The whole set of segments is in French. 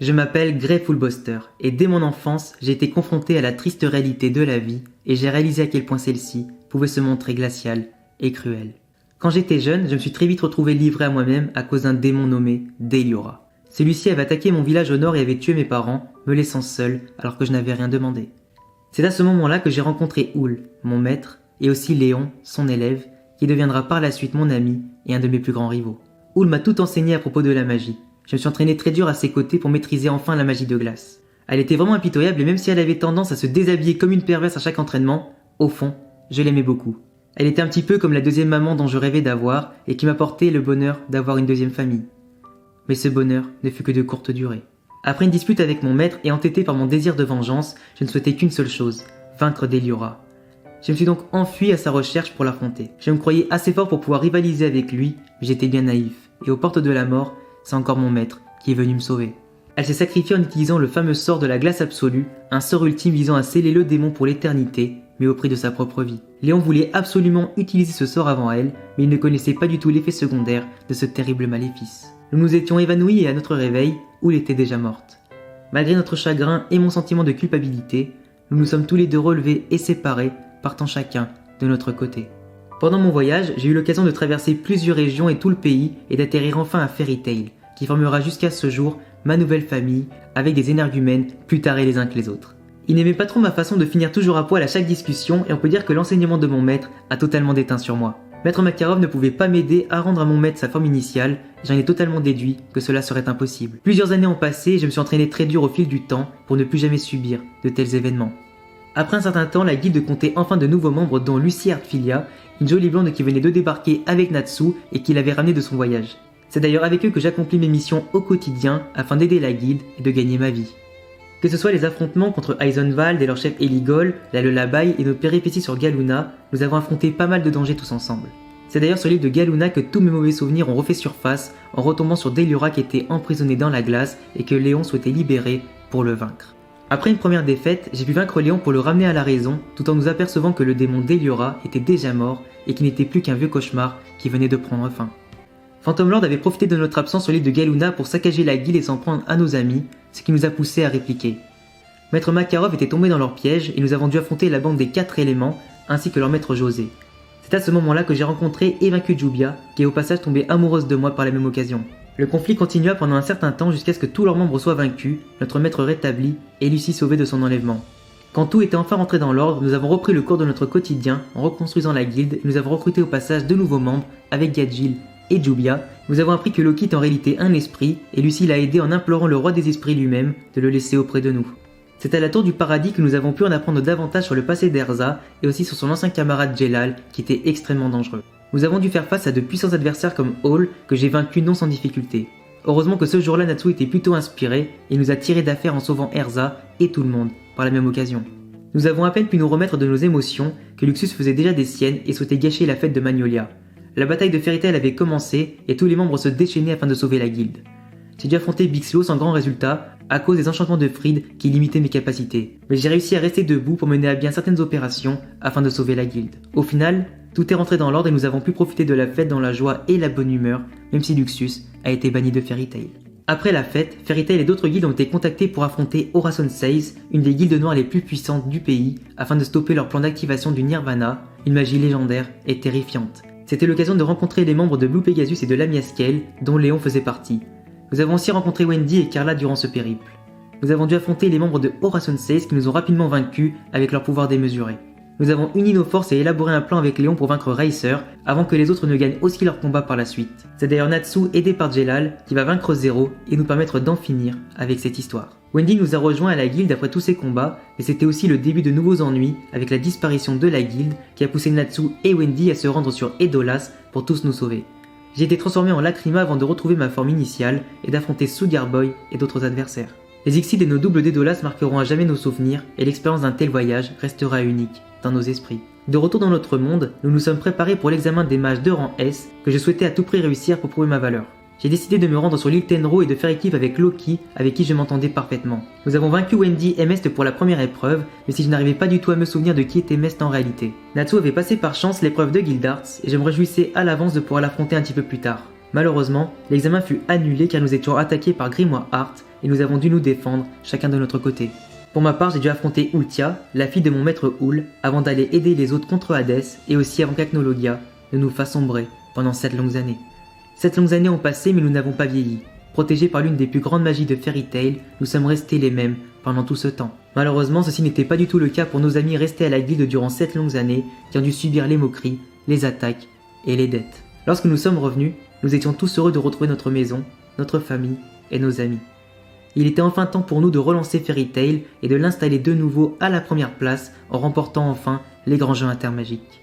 Je m'appelle Grey Fullbuster et dès mon enfance, j'ai été confronté à la triste réalité de la vie et j'ai réalisé à quel point celle-ci pouvait se montrer glaciale et cruelle. Quand j'étais jeune, je me suis très vite retrouvé livré à moi-même à cause d'un démon nommé Deliora. Celui-ci avait attaqué mon village au nord et avait tué mes parents, me laissant seul alors que je n'avais rien demandé. C'est à ce moment-là que j'ai rencontré Houl, mon maître, et aussi Léon, son élève, qui deviendra par la suite mon ami et un de mes plus grands rivaux. Houl m'a tout enseigné à propos de la magie. Je me suis entraîné très dur à ses côtés pour maîtriser enfin la magie de glace. Elle était vraiment impitoyable et même si elle avait tendance à se déshabiller comme une perverse à chaque entraînement, au fond, je l'aimais beaucoup. Elle était un petit peu comme la deuxième maman dont je rêvais d'avoir et qui m'apportait le bonheur d'avoir une deuxième famille. Mais ce bonheur ne fut que de courte durée. Après une dispute avec mon maître et entêté par mon désir de vengeance, je ne souhaitais qu'une seule chose, vaincre Deliora. Je me suis donc enfui à sa recherche pour l'affronter. Je me croyais assez fort pour pouvoir rivaliser avec lui, mais j'étais bien naïf. Et aux portes de la mort, c'est encore mon maître qui est venu me sauver. Elle s'est sacrifiée en utilisant le fameux sort de la glace absolue, un sort ultime visant à sceller le démon pour l'éternité, mais au prix de sa propre vie. Léon voulait absolument utiliser ce sort avant elle, mais il ne connaissait pas du tout l'effet secondaire de ce terrible maléfice. Nous nous étions évanouis et à notre réveil, Houl était déjà morte. Malgré notre chagrin et mon sentiment de culpabilité, nous nous sommes tous les deux relevés et séparés, partant chacun de notre côté. Pendant mon voyage, j'ai eu l'occasion de traverser plusieurs régions et tout le pays et d'atterrir enfin à Fairy Tail, qui formera jusqu'à ce jour ma nouvelle famille, avec des énergumènes plus tarés les uns que les autres. Il n'aimait pas trop ma façon de finir toujours à poil à chaque discussion et on peut dire que l'enseignement de mon maître a totalement déteint sur moi. Maître Makarov ne pouvait pas m'aider à rendre à mon maître sa forme initiale, j'en ai totalement déduit que cela serait impossible. Plusieurs années ont passé et je me suis entraîné très dur au fil du temps pour ne plus jamais subir de tels événements. Après un certain temps, la guilde comptait enfin de nouveaux membres dont Lucy Artfilia, une jolie blonde qui venait de débarquer avec Natsu et qui l'avait ramenée de son voyage. C'est d'ailleurs avec eux que j'accomplis mes missions au quotidien afin d'aider la guilde et de gagner ma vie. Que ce soit les affrontements contre Eisenwald et leur chef Eligol, la Lullaby et nos péripéties sur Galuna, nous avons affronté pas mal de dangers tous ensemble. C'est d'ailleurs sur l'île de Galuna que tous mes mauvais souvenirs ont refait surface en retombant sur Deliora qui était emprisonné dans la glace et que Léon souhaitait libérer pour le vaincre. Après une première défaite, j'ai pu vaincre Léon pour le ramener à la raison tout en nous apercevant que le démon Deliora était déjà mort et qu'il n'était plus qu'un vieux cauchemar qui venait de prendre fin. Phantom Lord avait profité de notre absence sur l'île de Galuna pour saccager la guilde et s'en prendre à nos amis, ce qui nous a poussé à répliquer. Maître Makarov était tombé dans leur piège et nous avons dû affronter la bande des 4 éléments ainsi que leur maître José. C'est à ce moment-là que j'ai rencontré et vaincu Jubia, qui est au passage tombée amoureuse de moi par la même occasion. Le conflit continua pendant un certain temps jusqu'à ce que tous leurs membres soient vaincus, notre maître rétabli et Lucy sauvée de son enlèvement. Quand tout était enfin rentré dans l'ordre, nous avons repris le cours de notre quotidien en reconstruisant la guilde et nous avons recruté au passage de nouveaux membres avec Gadjil et Jubia. Nous avons appris que Loki est en réalité un esprit et Lucy l'a aidé en implorant le roi des esprits lui-même de le laisser auprès de nous. C'est à la tour du paradis que nous avons pu en apprendre davantage sur le passé d'Erza et aussi sur son ancien camarade Jelal qui était extrêmement dangereux. Nous avons dû faire face à de puissants adversaires comme Hall que j'ai vaincu non sans difficulté. Heureusement que ce jour-là Natsu était plutôt inspiré et nous a tiré d'affaire en sauvant Erza et tout le monde par la même occasion. Nous avons à peine pu nous remettre de nos émotions que Luxus faisait déjà des siennes et souhaitait gâcher la fête de Magnolia. La bataille de Fairy Tail avait commencé et tous les membres se déchaînaient afin de sauver la guilde. J'ai dû affronter Bixlo sans grand résultat à cause des enchantements de Fried qui limitaient mes capacités. Mais j'ai réussi à rester debout pour mener à bien certaines opérations afin de sauver la guilde. Au final, tout est rentré dans l'ordre et nous avons pu profiter de la fête dans la joie et la bonne humeur, même si Luxus a été banni de Fairy Tail. Après la fête, Fairy Tail et d'autres guildes ont été contactés pour affronter Horazon 16, une des guildes noires les plus puissantes du pays, afin de stopper leur plan d'activation du Nirvana, une magie légendaire et terrifiante. C'était l'occasion de rencontrer les membres de Blue Pegasus et de Lamia Scale, dont Léon faisait partie. Nous avons aussi rencontré Wendy et Carla durant ce périple. Nous avons dû affronter les membres de Horazon 16 qui nous ont rapidement vaincus avec leur pouvoir démesuré. Nous avons uni nos forces et élaboré un plan avec Léon pour vaincre Racer avant que les autres ne gagnent aussi leur combat par la suite. C'est d'ailleurs Natsu aidé par Jelal qui va vaincre Zero et nous permettre d'en finir avec cette histoire. Wendy nous a rejoint à la guilde après tous ces combats, mais c'était aussi le début de nouveaux ennuis avec la disparition de la guilde qui a poussé Natsu et Wendy à se rendre sur Edolas pour tous nous sauver. J'ai été transformé en Lacrima avant de retrouver ma forme initiale et d'affronter Sugar Boy et d'autres adversaires. Les Ixides et nos doubles d'Edolas marqueront à jamais nos souvenirs et l'expérience d'un tel voyage restera unique dans nos esprits. De retour dans notre monde, nous nous sommes préparés pour l'examen des mages de rang S que je souhaitais à tout prix réussir pour prouver ma valeur. J'ai décidé de me rendre sur l'île Tenro et de faire équipe avec Loki, avec qui je m'entendais parfaitement. Nous avons vaincu Wendy et Mest pour la première épreuve, mais si je n'arrivais pas du tout à me souvenir de qui était Mest en réalité. Natsu avait passé par chance l'épreuve de Guildarts et je me réjouissais à l'avance de pouvoir l'affronter un petit peu plus tard. Malheureusement, l'examen fut annulé car nous étions attaqués par Grimoire Art et nous avons dû nous défendre, chacun de notre côté. Pour ma part, j'ai dû affronter Ultia, la fille de mon maître Ul, avant d'aller aider les autres contre Hades et aussi avant qu'Acnologia ne nous fasse sombrer pendant 7 longues années. 7 longues années ont passé mais nous n'avons pas vieilli. Protégés par l'une des plus grandes magies de Fairy Tail, nous sommes restés les mêmes pendant tout ce temps. Malheureusement, ceci n'était pas du tout le cas pour nos amis restés à la guilde durant 7 longues années qui ont dû subir les moqueries, les attaques et les dettes. Lorsque nous sommes revenus, nous étions tous heureux de retrouver notre maison, notre famille et nos amis. Il était enfin temps pour nous de relancer Fairy Tail et de l'installer de nouveau à la première place en remportant enfin les grands jeux intermagiques.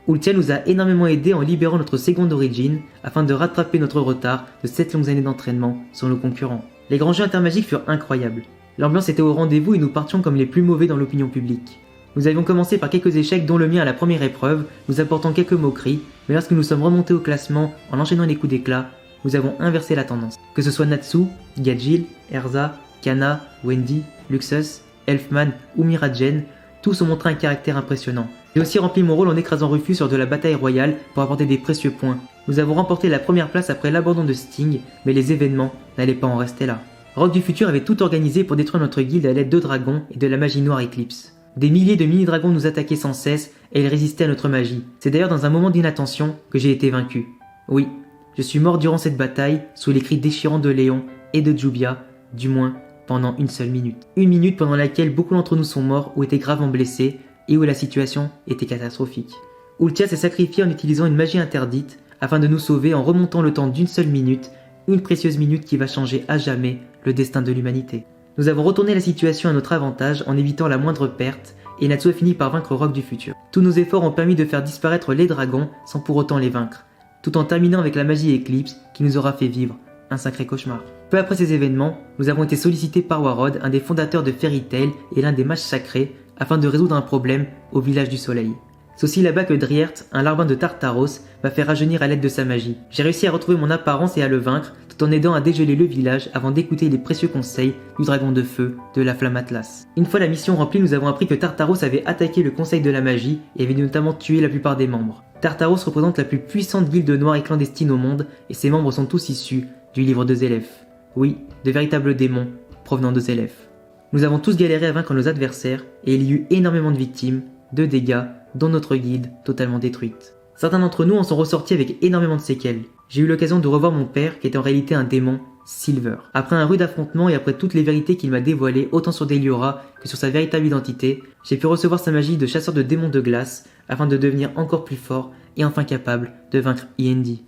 Ultia nous a énormément aidé en libérant notre seconde origine afin de rattraper notre retard de 7 longues années d'entraînement sur nos concurrents. Les grands jeux intermagiques furent incroyables. L'ambiance était au rendez-vous et nous partions comme les plus mauvais dans l'opinion publique. Nous avions commencé par quelques échecs dont le mien à la première épreuve, nous apportant quelques moqueries, mais lorsque nous sommes remontés au classement en enchaînant les coups d'éclat, nous avons inversé la tendance. Que ce soit Natsu, Gajil, Erza, Kana, Wendy, Luxus, Elfman ou Miragen, tous ont montré un caractère impressionnant. J'ai aussi rempli mon rôle en écrasant Rufus lors de la bataille royale pour apporter des précieux points. Nous avons remporté la première place après l'abandon de Sting, mais les événements n'allaient pas en rester là. Rogue du futur avait tout organisé pour détruire notre guilde à l'aide de dragons et de la magie noire Eclipse. Des milliers de mini-dragons nous attaquaient sans cesse et ils résistaient à notre magie. C'est d'ailleurs dans un moment d'inattention que j'ai été vaincu. Oui, je suis mort durant cette bataille sous les cris déchirants de Léon et de Jubia, du moins pendant une seule minute. Une minute pendant laquelle beaucoup d'entre nous sont morts ou étaient gravement blessés et où la situation était catastrophique. Ultia s'est sacrifié en utilisant une magie interdite afin de nous sauver en remontant le temps d'une seule minute, une précieuse minute qui va changer à jamais le destin de l'humanité. Nous avons retourné la situation à notre avantage en évitant la moindre perte et Natsu a fini par vaincre Rogue du futur. Tous nos efforts ont permis de faire disparaître les dragons sans pour autant les vaincre, tout en terminant avec la magie Eclipse qui nous aura fait vivre un sacré cauchemar. Peu après ces événements, nous avons été sollicités par Warrod, un des fondateurs de Fairy Tail et l'un des mages sacrés, afin de résoudre un problème au village du soleil. C'est aussi là-bas que Driert, un larbin de Tartaros, va faire rajeunir à l'aide de sa magie. J'ai réussi à retrouver mon apparence et à le vaincre, tout en aidant à dégeler le village avant d'écouter les précieux conseils du dragon de feu de la flamme Atlas. Une fois la mission remplie, nous avons appris que Tartaros avait attaqué le conseil de la magie et avait notamment tué la plupart des membres. Tartaros représente la plus puissante guilde noire et clandestine au monde, et ses membres sont tous issus du livre de Zélef. Oui, de véritables démons provenant de Zélef. Nous avons tous galéré à vaincre nos adversaires, et il y eut énormément de victimes, de dégâts, dont notre guilde totalement détruite. Certains d'entre nous en sont ressortis avec énormément de séquelles. J'ai eu l'occasion de revoir mon père, qui était en réalité un démon, Silver. Après un rude affrontement et après toutes les vérités qu'il m'a dévoilées, autant sur Deliora que sur sa véritable identité, j'ai pu recevoir sa magie de chasseur de démons de glace, afin de devenir encore plus fort et enfin capable de vaincre Yendi.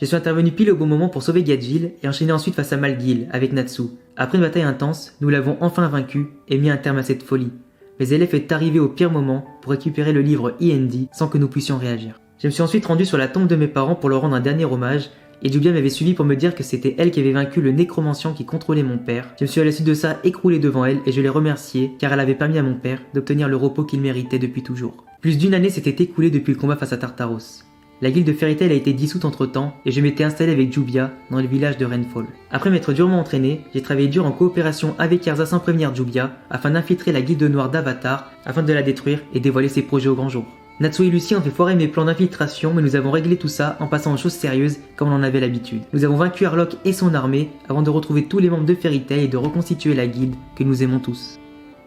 Je suis intervenu pile au bon moment pour sauver Gajil et enchaîner ensuite face à Malgil avec Natsu. Après une bataille intense, nous l'avons enfin vaincu et mis un terme à cette folie. Mais Zélef est arrivé au pire moment pour récupérer le livre Yendi sans que nous puissions réagir. Je me suis ensuite rendu sur la tombe de mes parents pour leur rendre un dernier hommage et Jubia m'avait suivi pour me dire que c'était elle qui avait vaincu le nécromancien qui contrôlait mon père. Je me suis à la suite de ça écroulé devant elle et je l'ai remerciée car elle avait permis à mon père d'obtenir le repos qu'il méritait depuis toujours. Plus d'une année s'était écoulée depuis le combat face à Tartaros. La guilde de Fairy Tail a été dissoute entre temps et je m'étais installé avec Jubia dans le village de Rainfall. Après m'être durement entraîné, j'ai travaillé dur en coopération avec Erza sans prévenir Jubia afin d'infiltrer la guilde noire d'Avatar afin de la détruire et dévoiler ses projets au grand jour. Natsu et Lucie ont fait foirer mes plans d'infiltration mais nous avons réglé tout ça en passant aux choses sérieuses comme on en avait l'habitude. Nous avons vaincu Harlock et son armée avant de retrouver tous les membres de Fairy Tail et de reconstituer la guilde que nous aimons tous.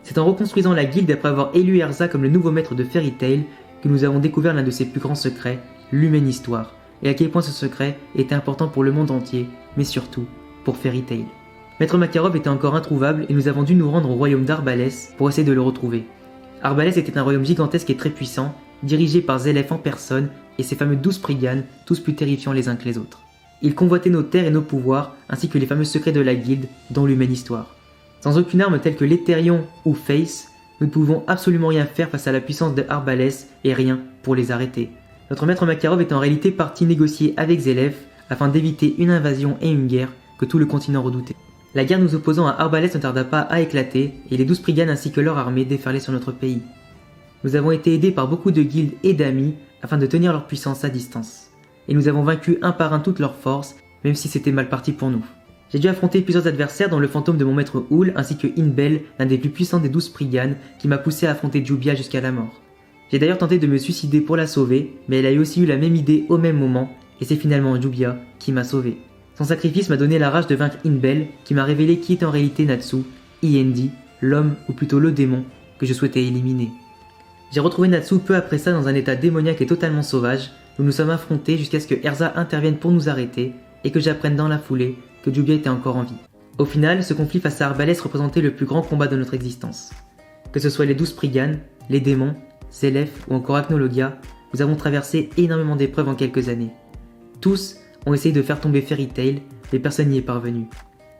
C'est en reconstruisant la guilde après avoir élu Erza comme le nouveau maître de Fairy Tail que nous avons découvert l'un de ses plus grands secrets, l'humaine histoire, et à quel point ce secret était important pour le monde entier, mais surtout pour Fairy Tail. Maître Makarov était encore introuvable et nous avons dû nous rendre au royaume d'Arbalès pour essayer de le retrouver. Arbalès était un royaume gigantesque et très puissant, dirigé par Zélef en personne et ses fameux 12 Priganes, tous plus terrifiants les uns que les autres. Ils convoitaient nos terres et nos pouvoirs, ainsi que les fameux secrets de la guilde, dont l'humaine histoire. Sans aucune arme telle que l'Etherion ou Face, nous ne pouvons absolument rien faire face à la puissance de Arbalès et rien pour les arrêter. Notre maître Makarov est en réalité parti négocier avec Zélef afin d'éviter une invasion et une guerre que tout le continent redoutait. La guerre nous opposant à Arbalès ne tarda pas à éclater et les 12 Priganes ainsi que leur armée déferlaient sur notre pays. Nous avons été aidés par beaucoup de guildes et d'amis afin de tenir leur puissance à distance. Et nous avons vaincu un par un toutes leurs forces, même si c'était mal parti pour nous. J'ai dû affronter plusieurs adversaires dont le fantôme de mon maître Ul ainsi que Inbel, l'un des plus puissants des 12 Priganes, qui m'a poussé à affronter Jubia jusqu'à la mort. J'ai d'ailleurs tenté de me suicider pour la sauver, mais elle a aussi eu la même idée au même moment et c'est finalement Jubia qui m'a sauvé. Son sacrifice m'a donné la rage de vaincre Inbel, qui m'a révélé qui était en réalité Natsu, Iendi, l'homme ou plutôt le démon que je souhaitais éliminer. J'ai retrouvé Natsu peu après ça dans un état démoniaque et totalement sauvage. Nous nous sommes affrontés jusqu'à ce que Erza intervienne pour nous arrêter et que j'apprenne dans la foulée que Jubia était encore en vie. Au final, ce conflit face à Arbalès représentait le plus grand combat de notre existence. Que ce soit les 12 Spriggan, les démons, Zélef ou encore Acnologia, nous avons traversé énormément d'épreuves en quelques années. Tous ont essayé de faire tomber Fairy Tail, mais personne n'y est parvenu.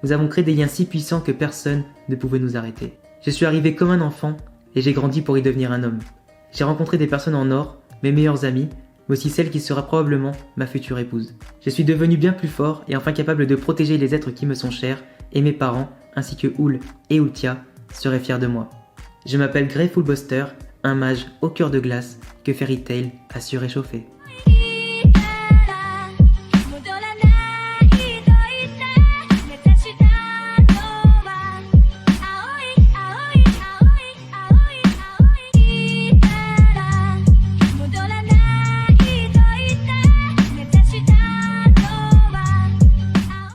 Nous avons créé des liens si puissants que personne ne pouvait nous arrêter. Je suis arrivé comme un enfant et j'ai grandi pour y devenir un homme. J'ai rencontré des personnes en or, mes meilleurs amis, mais aussi celle qui sera probablement ma future épouse. Je suis devenu bien plus fort et enfin capable de protéger les êtres qui me sont chers, et mes parents, ainsi que Houl et Ultia, seraient fiers de moi. Je m'appelle Grey Fullbuster, un mage au cœur de glace que Fairy Tail a su réchauffer.